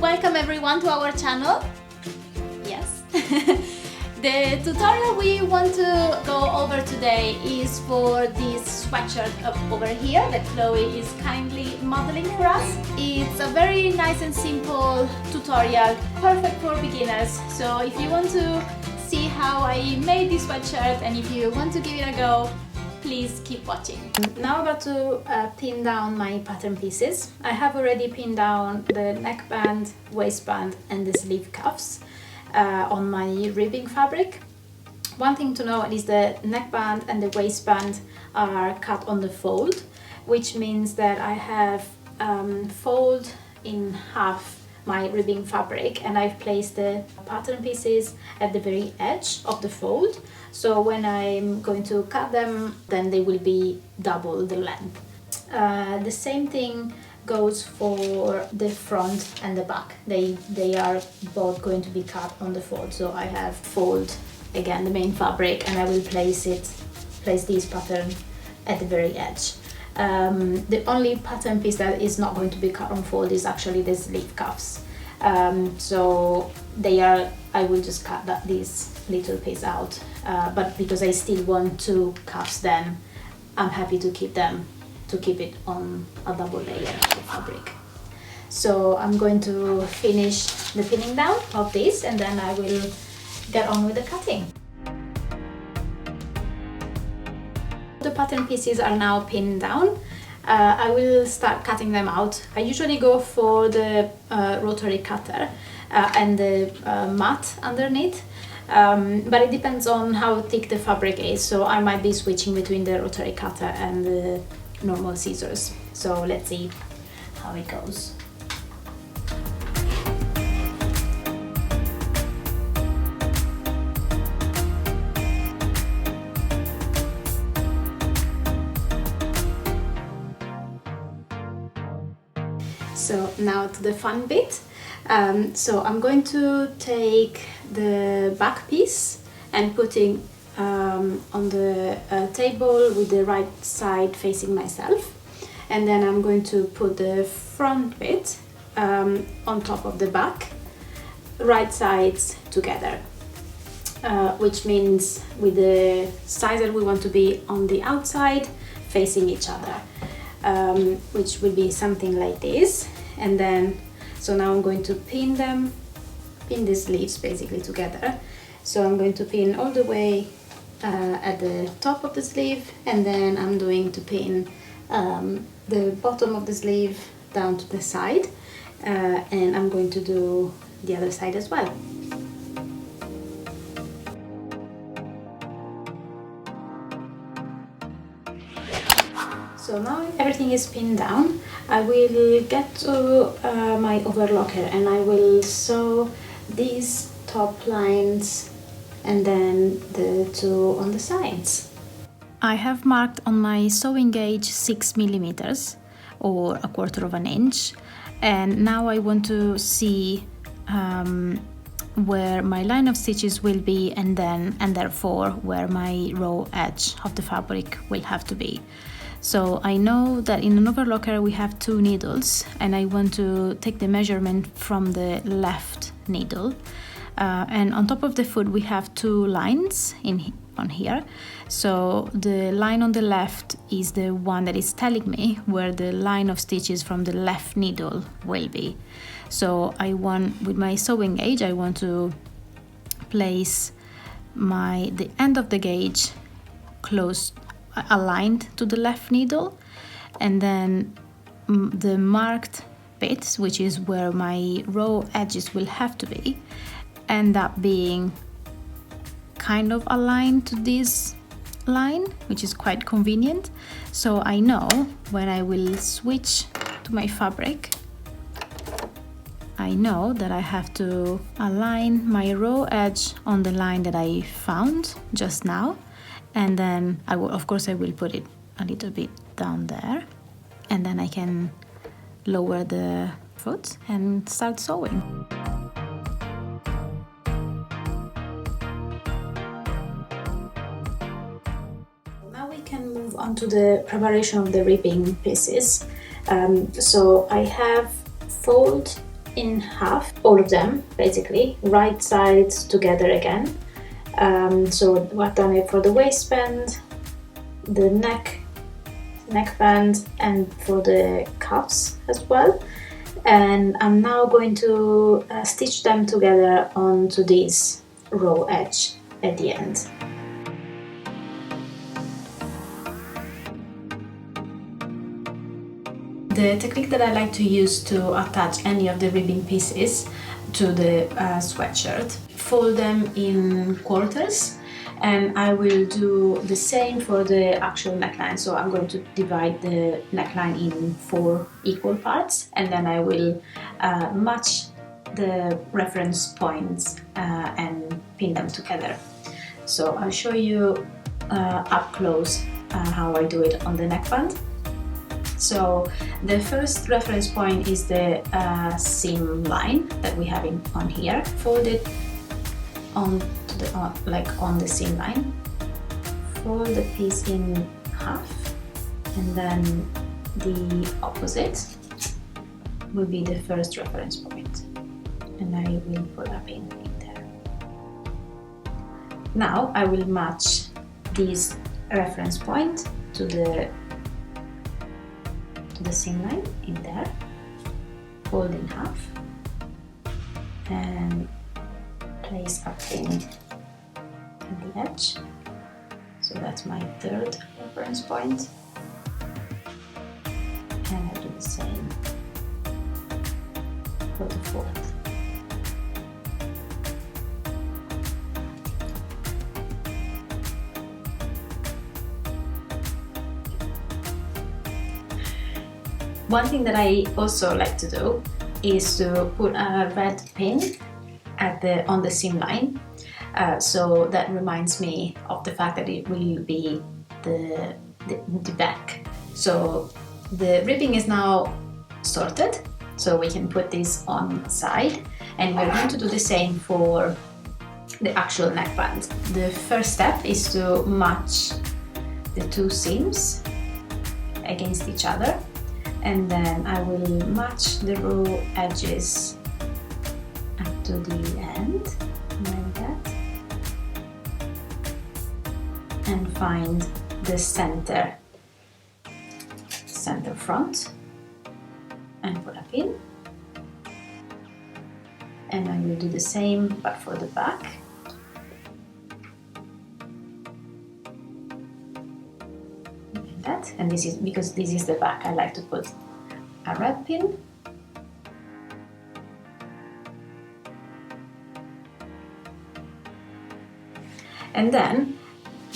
Welcome everyone to our channel. Yes. The tutorial we want to go over today is for this sweatshirt over here that Chloe is kindly modeling for us. It's a very nice and simple tutorial, perfect for beginners. So if you want to see how I made this sweatshirt and if you want to give it a go, please keep watching. Now I'm about to pin down my pattern pieces. I have already pinned down the neckband, waistband and the sleeve cuffs on my ribbing fabric. One thing to know is the neckband and the waistband are cut on the fold, which means that I have fold in half my ribbing fabric and I've placed the pattern pieces at the very edge of the fold. So when I'm going to cut them, then they will be double the length. The same thing goes for the front and the back. They are both going to be cut on the fold. So I have fold again the main fabric and I will place this pattern at the very edge. The only pattern piece that is not going to be cut on fold is actually the sleeve cuffs. So I will just cut this little piece out, but because I still want two cuffs, then I'm happy to keep it on a double layer of fabric. So I'm going to finish the pinning down of this and then I will get on with the cutting. The pattern pieces are now pinned down. I will start cutting them out. I usually go for the rotary cutter and the mat underneath, but it depends on how thick the fabric is, so I might be switching between the rotary cutter and the normal scissors. So let's see how it goes. So now to the fun bit. So I'm going to take the back piece and putting on the table with the right side facing myself, and then I'm going to put the front bit on top of the back, right sides together, which means with the sides that we want to be on the outside facing each other, which will be something like this. And then so now I'm going to pin the sleeves basically together. So I'm going to pin all the way at the top of the sleeve, and then I'm going to pin the bottom of the sleeve down to the side, and I'm going to do the other side as well. So now everything is pinned down, I will get to my overlocker and I will sew these top lines and then the two on the sides. I have marked on my sewing gauge 6 millimeters or 1/4 of an inch, and now I want to see where my line of stitches will be and therefore where my raw edge of the fabric will have to be. So I know that in an overlocker we have 2 needles and I want to take the measurement from the left needle, and on top of the foot we have 2 lines on here. So the line on the left is the one that is telling me where the line of stitches from the left needle will be. So with my sewing gauge I want to place the end of the gauge close, aligned to the left needle, and then the marked bits, which is where my raw edges will have to be, end up being kind of aligned to this line, which is quite convenient. So I know when I will switch to my fabric, I know that I have to align my raw edge on the line that I found just now, and then I will put it a little bit down there, and then I can lower the foot and start sewing. Now we can move on to the preparation of the ribbing pieces. So I have fold in half, all of them basically, right sides together again. So I've done it for the waistband, the neckband, and for the cuffs as well. And I'm now going to stitch them together onto this raw edge at the end. The technique that I like to use to attach any of the ribbing pieces to the sweatshirt, fold them in quarters, and I will do the same for the actual neckline. So I'm going to divide the neckline in 4 equal parts, and then I will match the reference points and pin them together. So I'll show you up close how I do it on the neckband. So the first reference point is the seam line that we have on here. Fold it on the seam line. Fold the piece in half, and then the opposite will be the first reference point, and I will put a pin in there. Now I will match this reference point to the seam line in there, fold in half, and place a pin in the edge. So that's my third reference point, and I do the same for the fourth. One thing that I also like to do is to put a red pin on the seam line, so that reminds me of the fact that it will be the back. So the ribbing is now sorted, so we can put this on the side, and we're going to do the same for the actual neckband. The first step is to match the 2 seams against each other, and then I will match the raw edges up to the end, like that, and find the center front and put a pin, and I will do the same but for the back. And this is because this is the back, I like to put a red pin, and then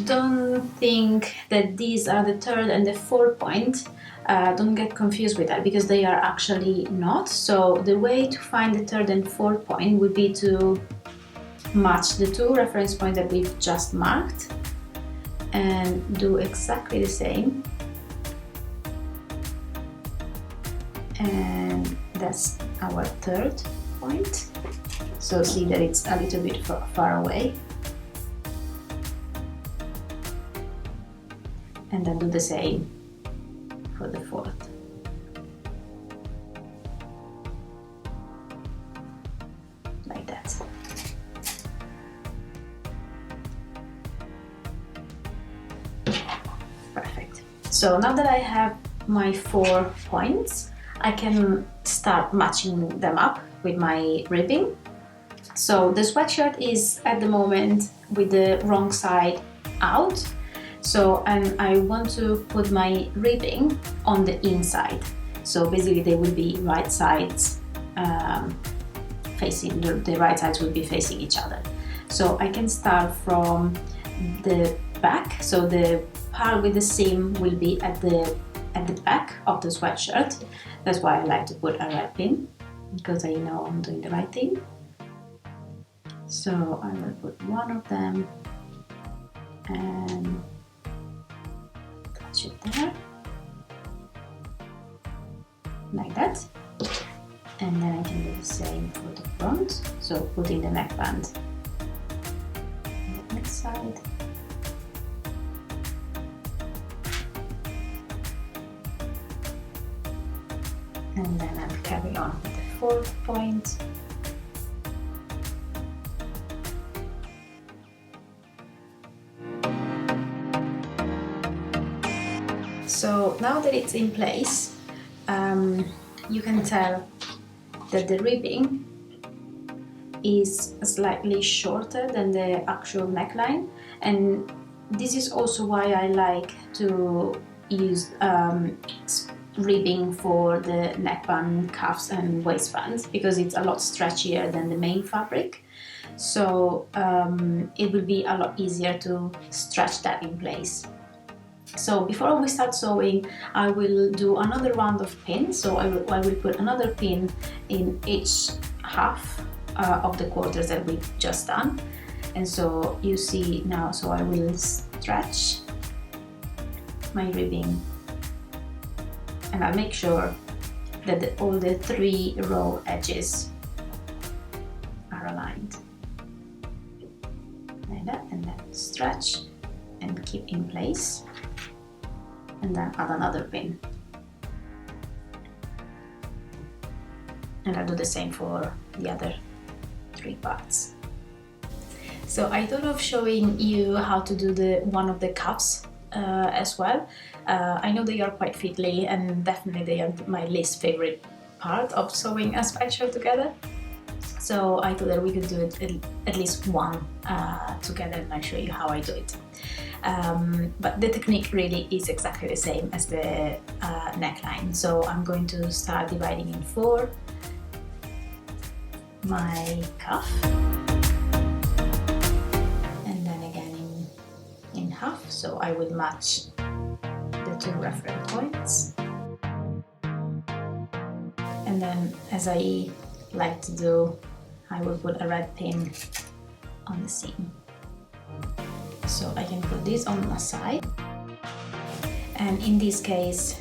don't think that these are the 3rd and the 4th point. Don't get confused with that, because they are actually not. So the way to find the 3rd and 4th point would be to match the 2 reference points that we've just marked and do exactly the same. And that's our 3rd point. So see that it's a little bit far away. And then do the same for the 4th. Like that. Perfect. So now that I have my 4 points, I can start matching them up with my ribbing. So the sweatshirt is at the moment with the wrong side out. So, and I want to put my ribbing on the inside. So basically they will be right sides facing, the right sides will be facing each other. So I can start from the back. So the part with the seam will be at the back of the sweatshirt. That's why I like to put a red pin, because I know I'm doing the right thing. So I'm going to put one of them and touch it there, like that. And then I can do the same for the front. So putting the neckband on the next side. And then I'll carry on with the 4th point. So now that it's in place, you can tell that the ribbing is slightly shorter than the actual neckline, and this is also why I like to use ribbing for the neckband, cuffs and waistbands, because it's a lot stretchier than the main fabric, so it will be a lot easier to stretch that in place. So before we start sewing, I will do another round of pins. So I will put another pin in each half of the quarters that we've just done. And so you see now, so I will stretch my ribbing, and I'll make sure that all the 3 row edges are aligned like that, and then stretch and keep in place, and then add another pin, and I'll do the same for the other 3 parts. So I thought of showing you how to do one of the cuffs as well. I know they are quite fiddly, and definitely they are my least favorite part of sewing a sweatshirt together. So I thought that we could do it at least one together, and I'll show you how I do it. But the technique really is exactly the same as the neckline. So I'm going to start dividing in 4 my cuff, and then again in half, so I will match the 2 reference points. And then, as I like to do, I will put a red pin on the seam. So I can put this on the side, and in this case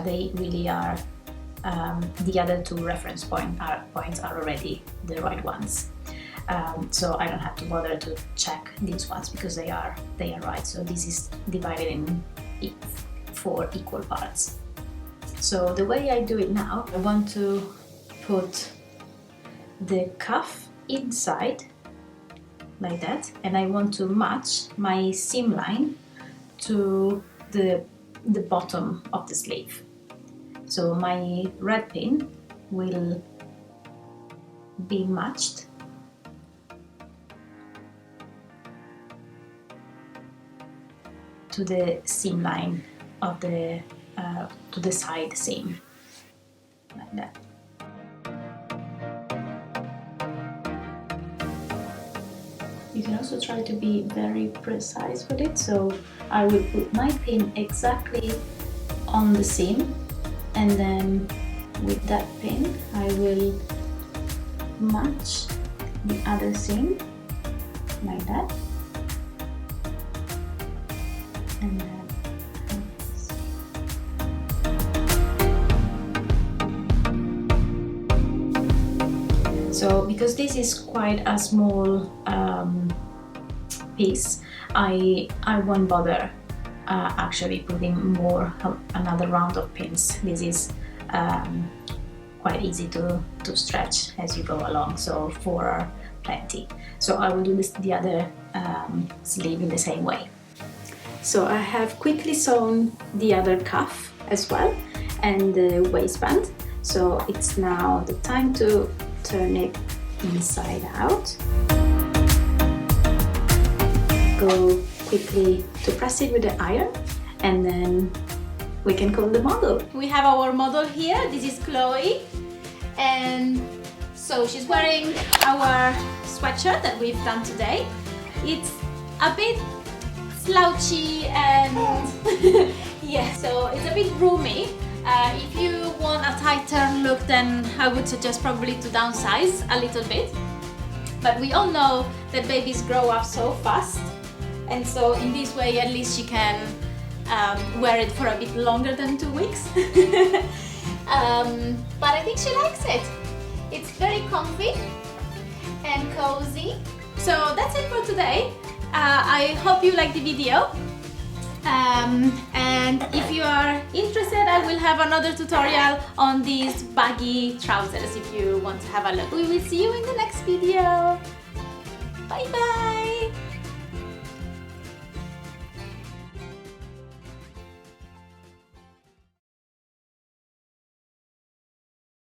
they really are the other 2 reference points are already the right ones, so I don't have to bother to check these ones because they are right. So this is divided in 4 equal parts. So the way I do it now, I want to put the cuff inside like that, and I want to match my seam line to the bottom of the sleeve. So my red pin will be matched to the seam line of the to the side seam like that. You can also try to be very precise with it. So I will put my pin exactly on the seam, and then with that pin I will match the other seam like that, and then so because this is quite a small piece, I won't bother actually putting another round of pins. This is quite easy to stretch as you go along, so 4 are plenty. So I will do the other sleeve in the same way. So I have quickly sewn the other cuff as well and the waistband, so it's now the time to turn it inside out. Go quickly to press it with the iron, and then we can call the model. We have our model here. This is Chloe, and so she's wearing our sweatshirt that we've done today. It's a bit slouchy and yeah, so it's a bit roomy. If you want a tighter look, then I would suggest probably to downsize a little bit. But we all know that babies grow up so fast, and so in this way at least she can wear it for a bit longer than 2 weeks. But I think she likes it. It's very comfy and cozy. So that's it for today. I hope you liked the video. And if you are interested, I will have another tutorial on these baggy trousers if you want to have a look. We will see you in the next video. Bye bye!